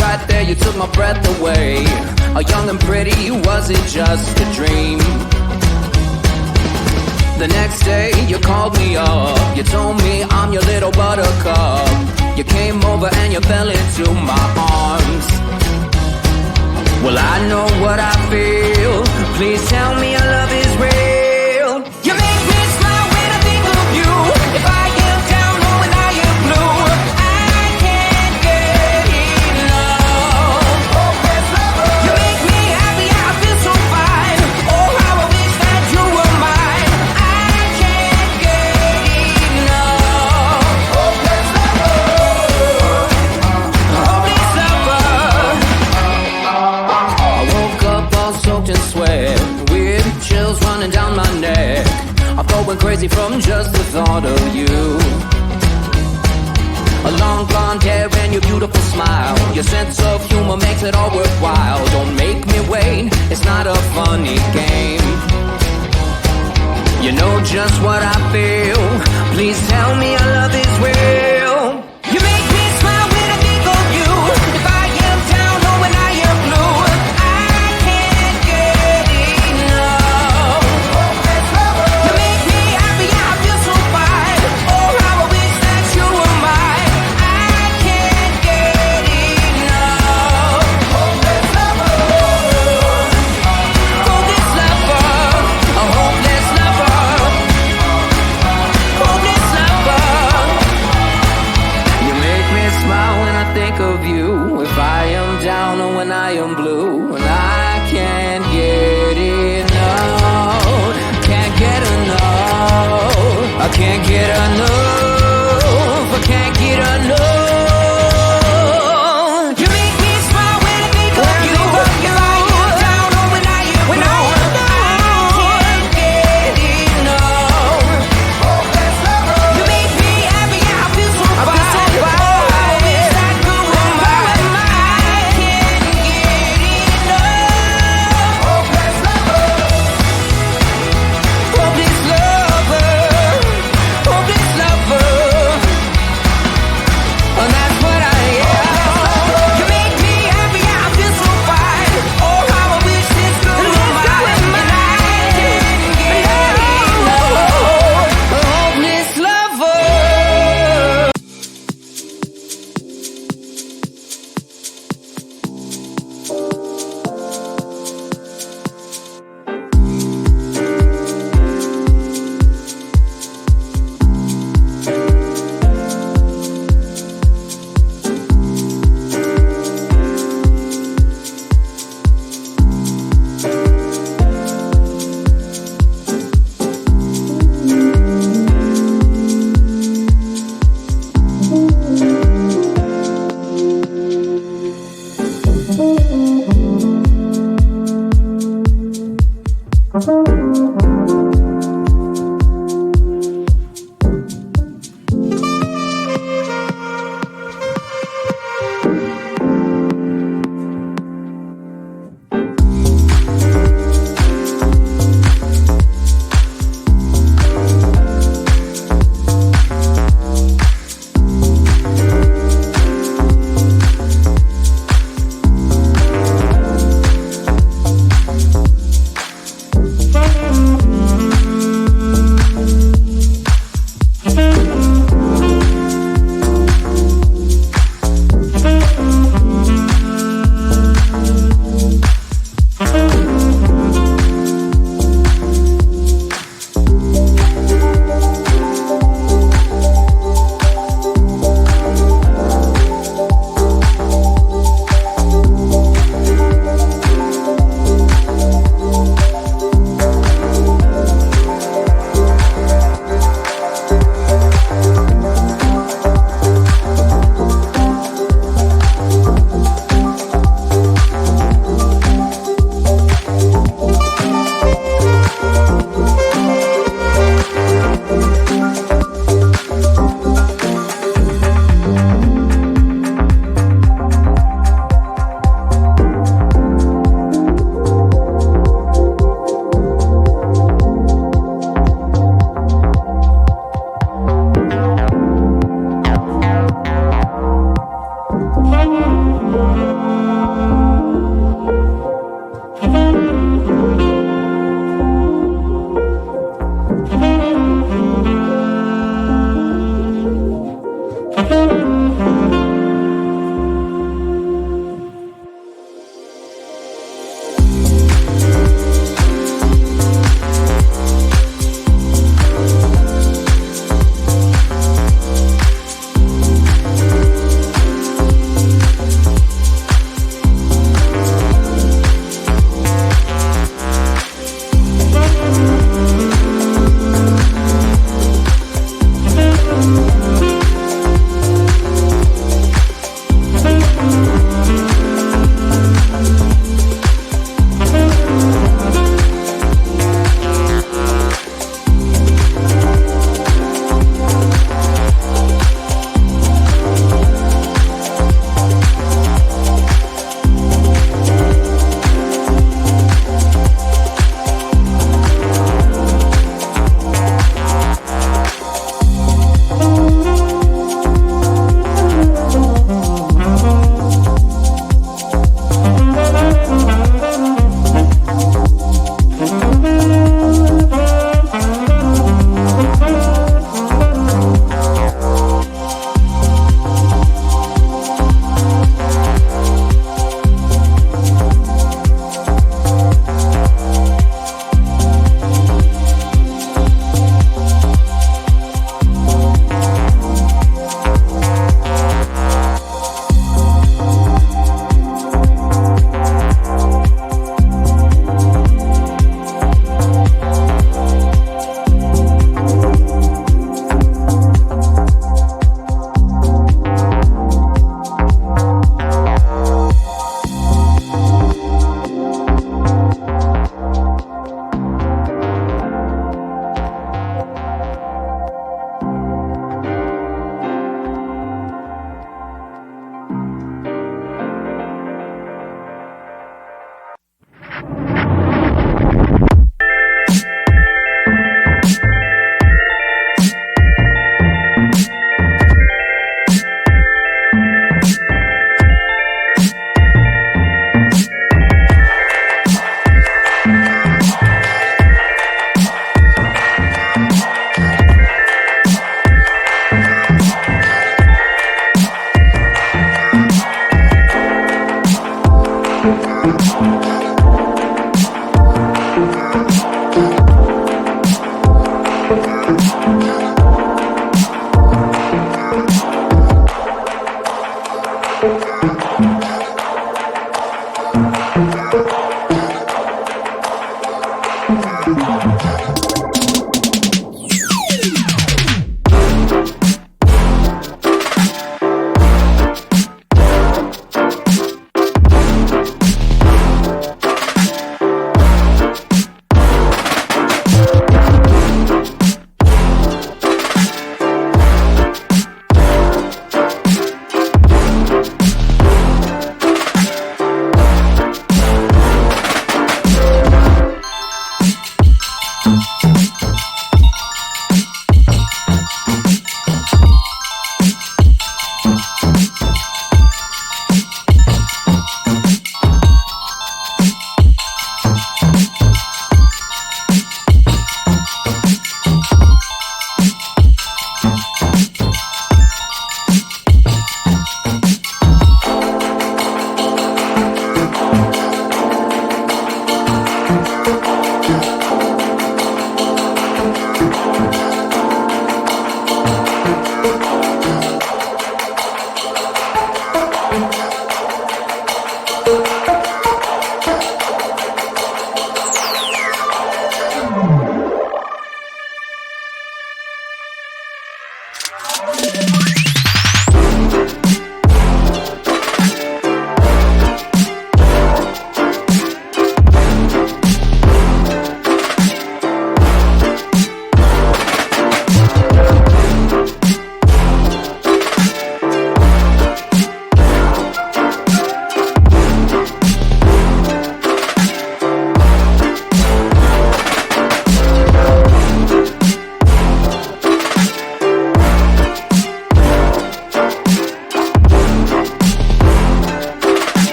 right there, you took my breath away. A young and pretty, was it just a dream? The next day, you called me up. You told me I'm your little buttercup. You came over and you fell into my arms. Well, I know what I feel. Please tell me your love is real. You make me smile when I think of you. If I am down or when I am blue, I can't get enough. You make me happy, I feel so fine. Oh, how I wish that you were mine. I can't get enough. Hopeless lover. I woke up all soaked in sweat, weird chills running down my neck. I'm going crazy from just the thought of you. A long blonde hair and your beautiful smile. Your sense of humor makes it all worthwhile. Don't make me wait, it's not a funny game. You know just what I feel. Please tell me your love is real. You make me smile when I think of you. If I am down or when I am blue, I can't get enough. You make me happy, I feel so fine. Oh, how I wish that you were mine. I can't get enough. Hopeless lover. Hopeless lover. A hopeless lover. Hopeless lover. You make me smile when I think of you. If I am down or when I am blue, and I can't get enough. Can't get enough. I can't get enough. I can't get enough. You make me smile when I think of you. If I am down or when I am blue, I can't get enough. You make me happy, I feel so fine. Oh, I wish that you were mine. I can't get enough. Hopeless lover. Hopeless lover.